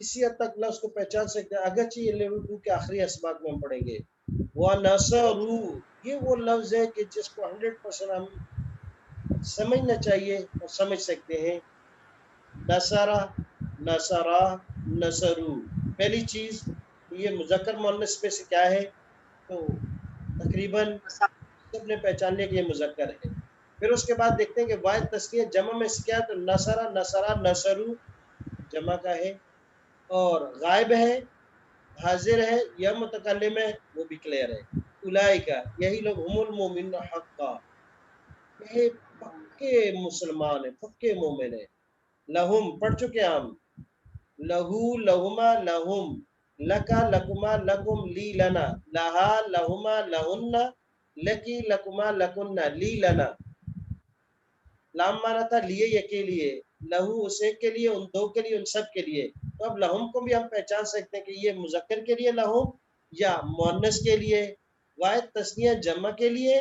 کسی حد تک لفظ کو پہچان سکتے ہیں، اگرچہ یہ لیول 2 کے آخری اسباق میں ہم پڑھیں گے۔ وَنَصَرُوا، یہ وہ لفظ ہے کہ جس کو 100% ہم سمجھنا چاہیے اور سمجھ سکتے ہیں۔ نصرہ، نصرہ، نصرو، پہلی چیز یہ مذکر مؤنث میں سے کیا ہے، تو تقریباً سب نے پہچان لیا کہ یہ مذکر ہے۔ پھر اس کے بعد دیکھتے ہیں کہ واحد تسنیہ جمع میں سے کیا ہے، تو نصرہ، نصرہ، نصرو جمع کا ہے، اور غائب ہے، حاضر ہے یا متکلم ہے، وہ بھی کلیئر ہے۔ اولئک، یہی لوگ هم المؤمنون حقا، یہ پکے مسلمان ہیں، پکے مومن ہیں۔ لہم پڑھ چکے ہم، لہو، لہما، لہم، لکا، لکما، لکم، لی، لنا، لہا، لہما، لہن، لکی، لکما، لکن، لی، لنا۔ لام مانا تھا لیے یہ کے لیے، لہو اس ایک کے لیے، ان دو کے لیے، ان سب کے لیے۔ تو اب لہم کو بھی ہم پہچان سکتے ہیں کہ یہ مذکر کے لیے لہم یا مؤنث کے لیے، واحد تثنیہ جمع کے لیے،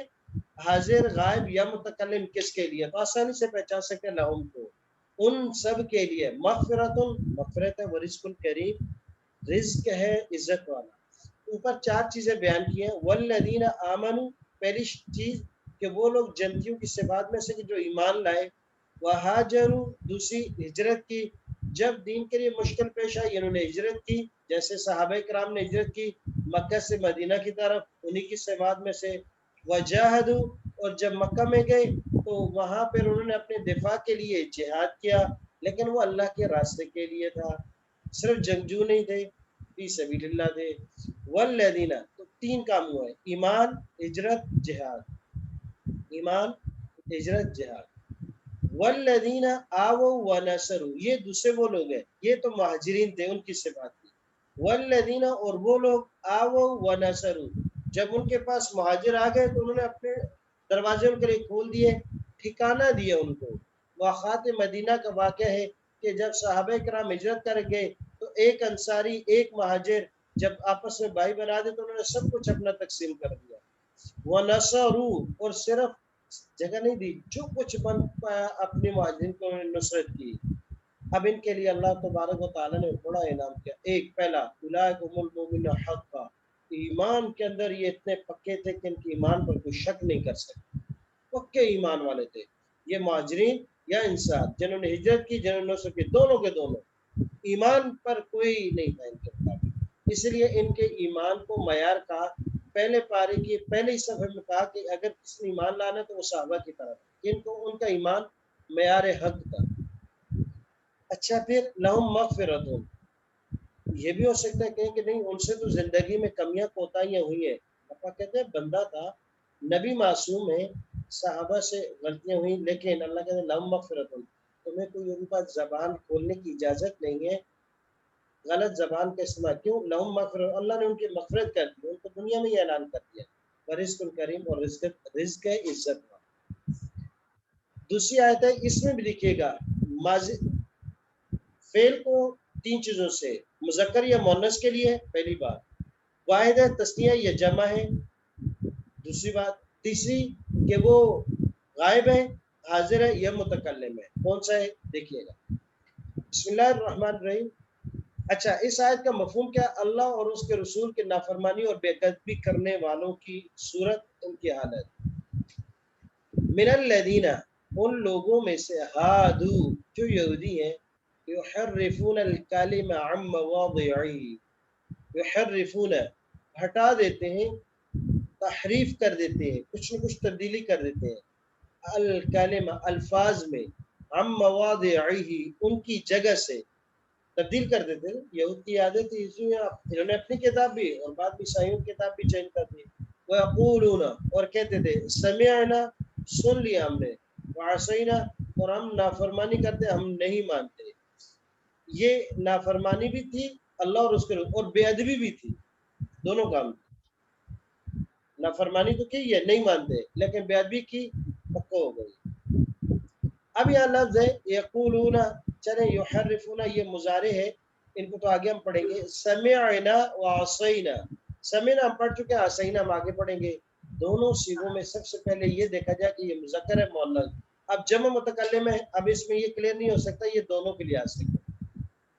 حاضر، غائب یا متکلم کس کے لیے، تو آسانی سے پہچان سکتے ہیں لہم کو، ان سب کے لیے۔ مغفرت، مغفرت ہے، ورزق کریم، رزق ہے عزت والا۔ اوپر چار چیزیں بیان کی ہیں۔ والذین آمنوا، پہلی چیز کہ وہ لوگ جنتیوں کی صفات میں سے کہ جو ایمان لائے، وہاجروا، دوسری ہجرت کی، جب دین کے لیے مشکل پیش آئی انہوں نے ہجرت کی، جیسے صحابہ کرام نے ہجرت کی مکہ سے مدینہ کی طرف، انہی کی صفات میں سے۔ وجاہدوا، اور جب مکہ میں گئے تو وہاں پر انہوں نے اپنے دفاع کے لیے جہاد کیا، لیکن وہ اللہ کے راستے کے لیے تھا، صرف جنگجو نہیں تھے، فی سبیل اللہ تھے۔ والذین، تو تین کام ہوا ہے، ایمان، ہجرت، جہاد، ایمان، ہجرت، جہاد۔ والذین آووا ونصروا، یہ دوسرے وہ لوگ ہیں، یہ تو مہاجرین تھے، ان کی صفات تھی۔ والذین، اور وہ لوگ آووا ونصروا، جب ان کے پاس مہاجر آ گئے تو انہوں نے اپنے دروازے ان کے لیے کھول دیے، ٹھکانہ دیا ان کو۔ واقعات مدینہ کا واقعہ ہے کہ جب صحابہ کرام ہجرت کر گئے تو ایک انصاری، ایک مہاجر جب آپس میں بھائی بنا دے تو انہوں نے سب کچھ اپنا تقسیم کر دیا۔ وَنَصَرُوا، اور صرف جگہ نہیں دی، جو کچھ بن پایا اپنے مہاجرین کو انہوں نے نصرت کی۔ اب ان کے لیے اللہ تبارک و تعالیٰ نے بڑا انعام کیا۔ ایک پہلا، اولئک هم المؤمنون حقا، ایمان کے اندر یہ اتنے پکے تھے کہ ان کے ایمان پر کوئی شک نہیں کر سکتے، پکے ایمان والے تھے یہ مہاجرین یا انصار، جنہوں نے ہجرت کی، جنہوں نے نصرت کی، دونوں کے دونوں ایمان پر کوئی نہیں تھا ان کے مطابق۔ اس لیے ان کے ایمان کو معیار کہا، پہلے پارے کی پہلے ہی صفحے میں کہا کہ اگر کسی نے ایمان لانا تو وہ صحابہ کی طرف، ان کو ان کا ایمان معیار حق تھا۔ اچھا، پھر لہم مغفرت، یہ بھی ہو سکتا ہے کہ نہیں ان سے تو زندگی میں کمیاں کوتاہیاں ہوئی ہیں، پاپا کہتے ہیں بندہ تھا، نبی معصوم ہے، صحابہ سے غلطیاں ہوئی، لیکن اللہ کہتے ہیں لہم مغفرت، تمہیں کوئی ان پر زبان کھولنے کی اجازت نہیں ہے غلط زبان کا استعمال۔ کیوں؟ لہم مغفرت، اللہ نے ان کی مغفرت کر دی، ان کو دنیا میں ہی اعلان کر دیا، ورزق کریم، اور رزق ہے عزت والا۔ دوسری آیت ہے، اس میں بھی لکھیے گا ماضی فعل کو تین چیزوں سے، مذکر یا مؤنث کے لیے پہلی بات، واحد ہے تثنیہ یا جمع ہے دوسری بات، تیسری کہ وہ غائب ہے، حاضر ہے یا متکلم ہے، کون سا ہے دیکھیے گا۔ بسم اللہ الرحمن الرحیم۔ اچھا، اس آیت کا مفہوم کیا؟ اللہ اور اس کے رسول کی نافرمانی اور بے ادبی کرنے والوں کی صورت، ان کی حالت۔ من الذین، ان لوگوں میں سے، ہادو، جو یہودی ہیں، یحرفون الکلم عن مواضعہ، یحرفون، ہٹا دیتے ہیں، تحریف کر دیتے ہیں، کچھ نہ کچھ تبدیلی کر دیتے ہیں، الکلم، الفاظ میں، عن مواضعہ، ان کی جگہ سے تبدیل کر دیتے ہیں۔ یہود کی عادت تھی، انہوں نے اپنی کتاب بھی اور بعد میں عیسائیوں کی کتاب بھی چینج کر دی۔ وَيَقُولُونَ، اور کہتے تھے، سمعنا، سن لیا ہم نے، وعصینا، اور ہم نافرمانی کرتے، ہم نہیں مانتے۔ یہ نافرمانی بھی تھی اللہ اور اس کے رسول، اور بے ادبی بھی تھی، دونوں کام تھے۔ نافرمانی تو کی ہے، نہیں مانتے، لیکن بے ادبی کی، پکا ہو گئی۔ اب یہاں لفظ ہے یقولون، چلے یحرفون، یہ مضارع ہے، ان کو تو آگے ہم پڑھیں گے۔ سمعنا وعصینا، سمعنا ہم پڑھ چکے ہیں، عصینا ہم آگے پڑھیں گے۔ دونوں صیغوں میں سب سے پہلے یہ دیکھا جائے کہ یہ مذکر ہے مؤنث، اب جمع متکلم ہے، اب اس میں یہ کلیئر نہیں ہو سکتا یہ دونوں کے لیے آ سکتا۔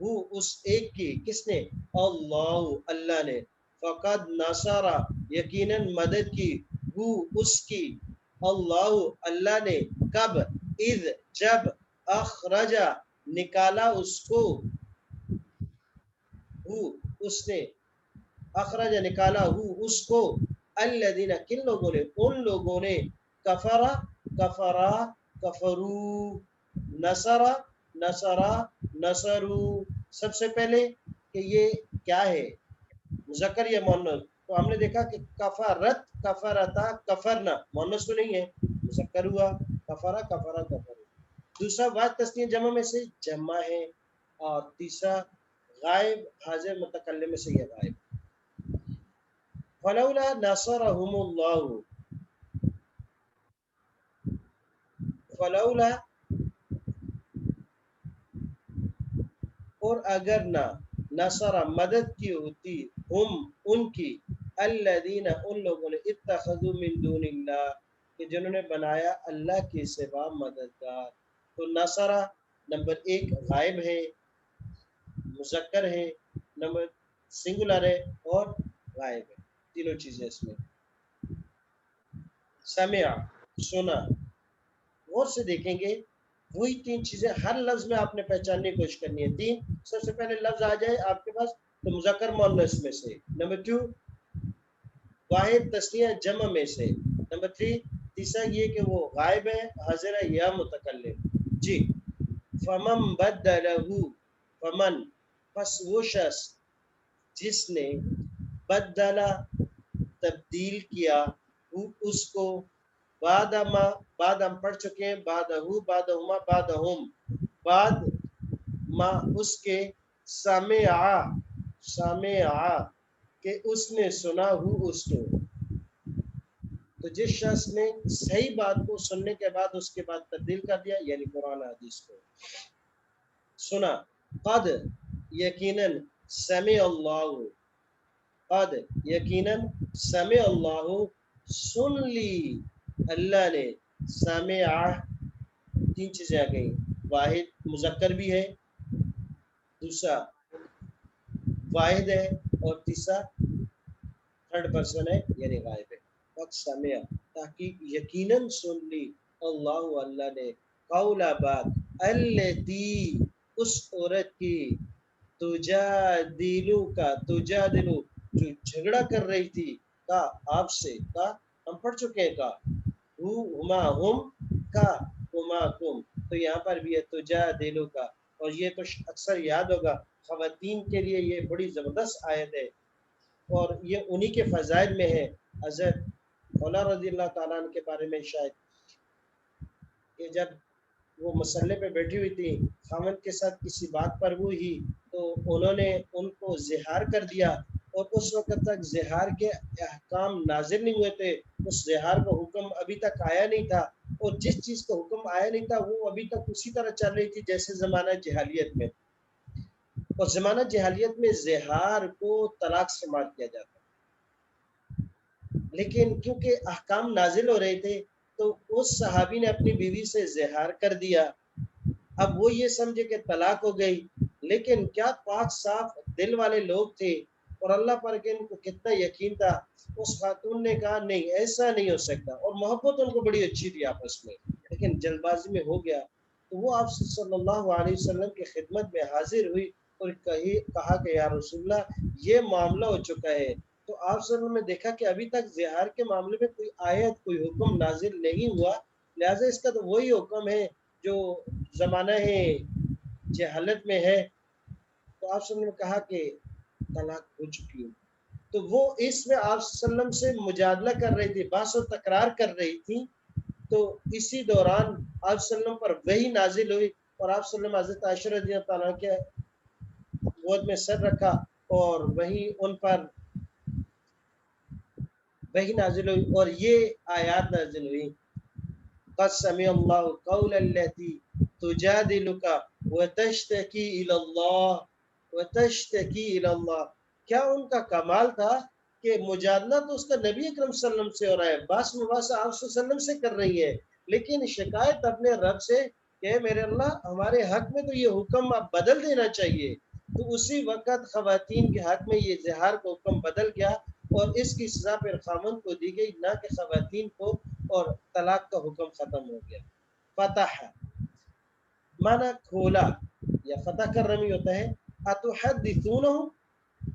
ہو اس ایک کی، کس نے؟ اللہ، اللہ نے، فقد نصرہ، یقیناً مدد کی، ہو اس کی، اللہ، اللہ نے، کب؟ اذ، جب، اخرجا، نکالا اس کو، ہو اس نے، اخرج نکالا ہو اس کو، الذین، کن لوگوں نے؟ ان لوگوں نے، کفرا، کفرا، کفرو، نصرا، نصرا، نصرو. سب سے پہلے کہ یہ کیا ہے، مذکر یا مؤنث؟ تو ہم نے دیکھا کہ کفرت، کفرتا، کفرنا مؤنث تو نہیں ہے، مذکر ہوا، کفرا، کفرا، کفر. دوسرا واحد تسنیہ جمع میں سے جمع ہے، اور تیسرا غائب حاضر متکلم میں سے یہ غائب. فلولا نصرهم اللہ، فلولا، اور اگر نہ، نصر، مدد کی ہوتی، ہم، ان کی، الذین، ان لوگوں نے، اتخذوا من دون اللہ، کہ جنہوں نے بنایا اللہ کے سوا مددگار. تو نصر نمبر ایک غائب ہے، مذکر ہے، نمبر سنگولر ہے، اور غائب ہے، تینوں چیزیں اس میں. سمع، سنا. غور سے دیکھیں گے وہی تین چیزیں ہر لفظ میں آپ نے پہچاننے کی کوشش کرنی ہے. تین، سب سے پہلے لفظ آ جائے آپ کے پاس تو مذکر مؤنث میں سے. نمبر 2 واحد تسنیہ جمع میں سے. نمبر 3 تیسرا یہ کہ وہ غائب ہے، حاضر ہے یا متکلم. جی. فمن بدلہ، فمن، پس وہ شخص جس نے، بدلہ، تبدیل کیا، اس کو، بعد ما، بعد ہم پڑھ چکے ہیں، بعد ہو، بعد ہما، بعد ہم، بعد ما اس کے، سمع، سمع کہ اس نے سنا ہو اس کو. تو جس شخص نے صحیح بات کو سننے کے بعد اس کے بعد تبدیل کر دیا، یعنی قرآن حدیث کو سنا. قد، یقیناً، سمع اللہ، قد، یقیناً، سمع اللہ، سن لی اللہ نے، سمع، تین چیزیں آ گئی. واحد مذکر بھی ہے، دوسرا واحد ہے، اور تیسرا تھرڈ پرسن ہے یعنی غائب ہے. قد سمع، تاکہ یقیناً سن لی، اللہ، اللہ نے، قول، بات، التی، اس عورت کی، تجادلو کا، تجادلو، جو جھگڑا کر رہی تھی، کا، آپ سے، کا ہم پڑھ چکے ہیں، کا، ہما، ہم، کا، ہما، تم. تو یہاں پر بھی ہے تجادلو کا. اور یہ تو اکثر یاد ہوگا، خواتین کے لیے یہ بڑی زبردست آیت ہے، اور یہ انہی کے فضائل میں ہے. حضرت مولا رضی اللہ تعالیٰ عنہ کے بارے میں شاید کہ جب وہ مسئلے پہ بیٹھی ہوئی تھی، خامن کے ساتھ کسی بات پر ہوئی تو انہوں نے ان کو زہار کر دیا، اور اس وقت تک زہار کے احکام نازل نہیں ہوئے تھے، اس زہار کا حکم ابھی تک آیا نہیں تھا، اور جس چیز کا حکم آیا نہیں تھا وہ ابھی تک اسی طرح چل رہی تھی جیسے زمانہ جہالیت میں. اور زمانہ جہالیت میں زہار کو طلاق سے مار کیا جاتا، لیکن کیونکہ احکام نازل ہو رہے تھے تو اس صحابی نے اپنی بیوی سے زہار کر دیا. اب وہ یہ سمجھے کہ طلاق ہو گئی، لیکن کیا پاک صاف دل والے لوگ تھے، اور اللہ پر کہ ان کو کتنا یقین تھا. اس خاتون نے کہا نہیں ایسا نہیں ہو سکتا، اور محبت ان کو بڑی اچھی تھی آپس میں، لیکن جلد بازی میں ہو گیا. تو وہ آپ صلی اللہ علیہ وسلم کی خدمت میں حاضر ہوئی اور کہا کہ یا رسول اللہ یہ معاملہ ہو چکا ہے. تو آپ صلی اللہ علیہ وسلم نے دیکھا کہ ابھی تک زہار کے معاملے میں کوئی آیت، کوئی حکم نازل نہیں ہوا، لہٰذا اس کا تو وہی حکم ہے جو زمانہ ہے جہالت میں ہے. تو آپ صلی اللہ علیہ وسلم نے کہا کہ طلاق ہو چکی ہو. تو وہ اس میں آپ صلی اللہ علیہ وسلم سے مجادلہ کر رہی تھی، بحث و تکرار کر رہی تھی. تو اسی دوران آپ صلی اللہ علیہ وسلم پر وحی نازل ہوئی، اور آپ صلی اللہ علیہ وسلم حضرت عائشہ رضی اللہ تعالیٰ کے گود میں سر رکھا، اور وہی ان پر وہی نازل ہوئی، اور یہ آیات نازل ہوئی. قد سمع اللہ قول التی تجادلک وتشتکی الی اللہ، وتشتکی الی اللہ. کیا ان کا کمال تھا کہ مجادلہ تو اس کا نبی اکرم صلی اللہ علیہ وسلم سے ہو رہا ہے، باس مباحثہ آپ صلی اللہ علیہ وسلم سے کر رہی ہے، لیکن شکایت اپنے رب سے کہ میرے اللہ ہمارے حق میں تو یہ حکم آپ بدل دینا چاہیے. تو اسی وقت خواتین کے ہاتھ میں یہ زہار کا حکم بدل گیا اور اس کی سزا پھر خامند کو دی گئی، نہ کہ خواتین کو، اور طلاق کا حکم ختم ہو گیا۔ فتح مانا کھولا یا فتح کا رمی ہوتا ہے۔ اتحدثونہم،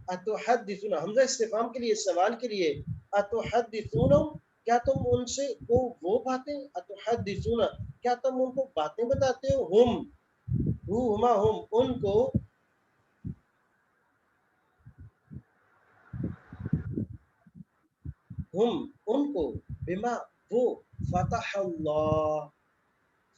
اتحدثون حمزہ استفہام کے لیے، سوال کے لیے، اتحدثونہم کیا تم ان سے وہ باتیں، اتحدثون کیا تم ان کو باتیں بتاتے ہو، ہم ہما ہم ان کو، ہم ان کو، بما وہ، فتح اللہ،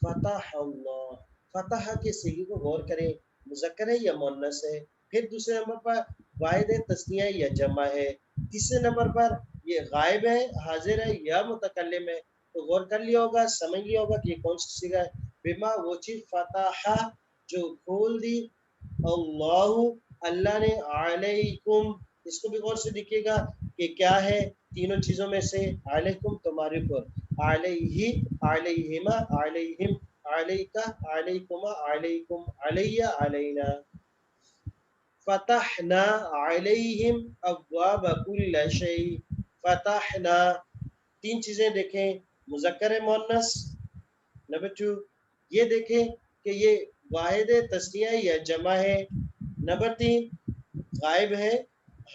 فتح اللہ، فتح کے صیغے کو غور کریں، مذکر ہے یا مؤنث ہے، پھر دوسرے نمبر پر واحد تثنیہ یا جمع ہے، تیسرے نمبر پر یہ غائب ہے، حاضر ہے یا متکلم ہے۔ تو غور کر لیا ہوگا، سمجھ لیا ہوگا کہ یہ کون سی صیغہ ہے۔ بما وہ چیز، فتح جو کھول دی، اللہ اللہ نے، علیکم اس کو بھی غور سے دیکھیے گا کہ کیا ہے، تینوں چیزوں میں سے، علیکم تمہارے اوپر، علیہ علیہما علیہم علیکہ علیکما علیکم علیہ علینا، فتحنا علیہم ابواب کل شیء، فتحنا تین چیزیں دیکھیں، مذکر مؤنث، نمبر 2 یہ دیکھیں کہ یہ واحد تثنیہ یا جمع ہے، نمبر 3 غائب ہے،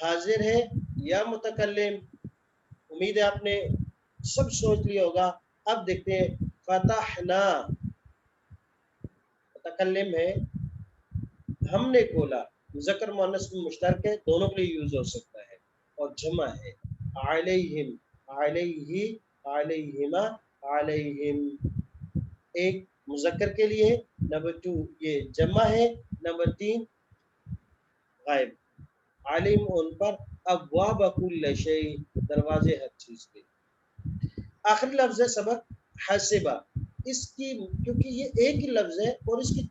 حاضر ہے یا متکلم۔ امید ہے آپ نے سب سوچ لیا ہوگا۔ اب دیکھتے ہیں، فتحنا متکلم ہے، ہم نے کھولا، مذکر مؤنث میں مشترک ہے، دونوں کے لیے یوز ہو سکتا ہے، اور جمع ہے، علیہم علیہ علیہما علیہم، ایک مذکر کے لیے، نمبر 2 یہ جمع ہے، نمبر 3 غائب، عالم ان پر، ابواب کل شیء دروازے ہر چیز کے۔ آخری لفظ ہے سبق حسبہ، اس کی کیونکہ یہ ایک ہی لفظ ہے اور اس کی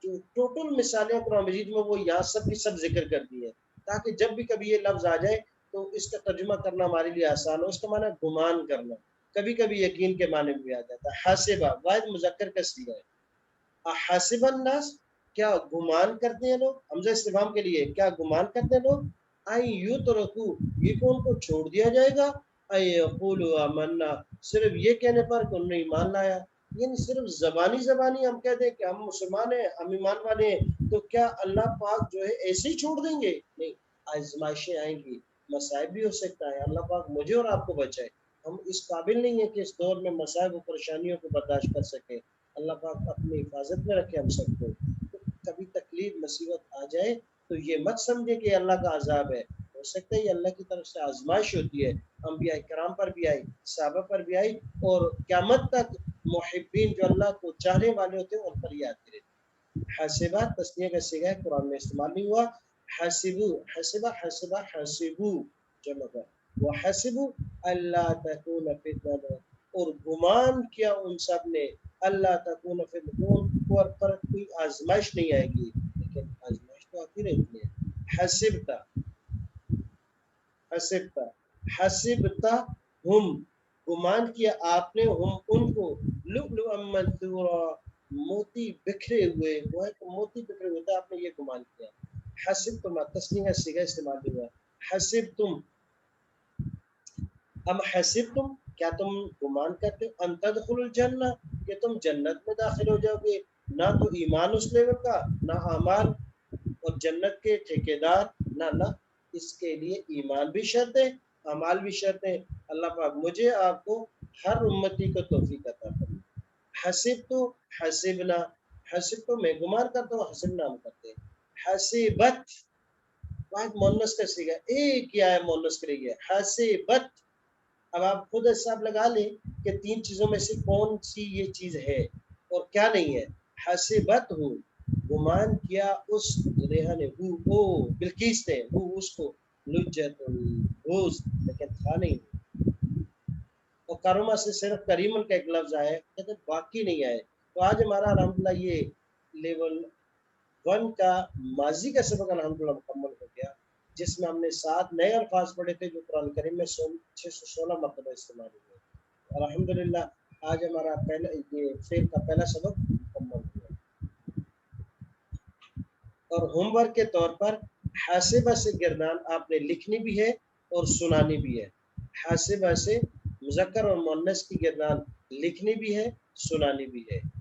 جو ٹوٹل مثالیں قرآن مجید میں وہ یہاں سب کی سب ذکر کر دی ہے، تاکہ جب بھی کبھی یہ لفظ آ جائے تو اس کا ترجمہ کرنا ہمارے لیے آسان ہو۔ اس کا معنی گمان کرنا، کبھی کبھی یقین کے معنی میں بھی آ جاتا ہے۔ حاسبہ واحد مذکر کا صیغہ ہے۔ حاسب الناس کیا گمان کرتے ہیں لوگ، حمزہ استفہام کے لیے، کیا گمان کرتے ہیں لوگ، یترکو یہ کہ ان کو چھوڑ دیا جائے گا، یقولوا آمنا صرف یہ کہنے پر کہ انہوں نے ایمان لایا، یعنی صرف زبانی ہم کہہ دیں کہ ہم مسلمان ہیں، ہم ایمان والے ہیں، تو کیا اللہ پاک جو ہے ایسے ہی چھوڑ دیں گے؟ نہیں، آزمائشیں آئیں گی، مصائب بھی ہو سکتا ہے، اللہ پاک مجھے اور آپ کو بچائے۔ ہم اس قابل نہیں ہیں کہ اس دور میں مصائب و پریشانیوں کو برداشت کر سکیں، اللہ پاک اپنی حفاظت میں رکھے ہم سب کو۔ کبھی تکلیف مصیبت آ جائے تو یہ مت سمجھے کہ اللہ کا عذاب ہے، ہو سکتا ہے یہ اللہ کی طرف سے آزمائش ہوتی ہے، انبیاء کرام پر بھی آئی، صحابہ پر بھی آئی، اور قیامت تک محبین جو اللہ کو چاہنے والے ہوتے ہیں ان پر یہ آتی رہتی۔ حاسبہ تسنیہ کا صیغہ ہے، قرآن میں استعمال نہیں ہوا۔ حاسبو حاسبہ حاسبہ حاسبو جمع کا، وحسبوا اللہ تکون فتنہ اور گمان کیا ان سب نے، اللہ تکون فتنہ پر کوئی آزمائش نہیں آئے گی، لیکن آزمائش تو آتی رہتی ہے۔ حسبتا حسبتا حسبتا ہم گمان کیا آپ نے، ہم ان کو، لؤلؤا منثورا موتی بکھرے ہوئے، وہ ہے کہ موتی بکھرے ہوتا ہے، آپ نے یہ گمان کیا۔ حسبتم تسنیہ کا صیغہ استعمال ہوا، حسبتم ام حسبتم کیا تم گمان کرتے ہو، ان تدخلوا الجنہ کہ تم جنت میں داخل ہو جاؤ گے، نہ تو ایمان اس لیول کا، نہ اعمال، اور جنت کے ٹھیکیدار نہ اس کے لیے ایمان بھی شرط ہے، اعمال بھی شرط ہے۔ اللہ پاک مجھے آپ کو ہر امتی کو توفیق عطا فرمائے۔ حسب تو حسبنا، حسب تو میں گمان کرتا ہوں، حسبنا ہم کرتے ہیں۔ حسبت واحد مؤنث کا صیغہ، ایک ہی آیا مؤنث کے لیے حسبت۔ اب آپ خود حساب لگا لیں کہ تین چیزوں میں سے کون سی یہ چیز ہے اور کیا نہیں ہے۔ حسبت ہو گمان کیا اس زلیخا نے، وہ بلقیس نے، وہ اس کو، لجت الغوث لیکن تھا نہیں، اور کرما سے صرف کریمن کا ایک لفظ آیا ہے، کہتے باقی نہیں آئے۔ تو آج ہمارا الحمدللہ یہ لیول 1 کا ماضی کا سبق الحمدللہ مکمل ہو گیا، جس میں ہم نے 7 نئے الفاظ پڑھے تھے جو قرآن کریم میں 616 مرتبہ استعمال ہوئے۔ الحمدللہ آج ہمارا پہلا یہ فعل کا پہلا سبق مکمل ہوا۔ اور ہوم ورک کے طور پر حاسبہ سے گردان آپ نے لکھنی بھی ہے اور سنانی بھی ہے. حاسبہ سے مذکر اور مؤنث کی گردان لکھنی بھی ہے، سنانی بھی ہے.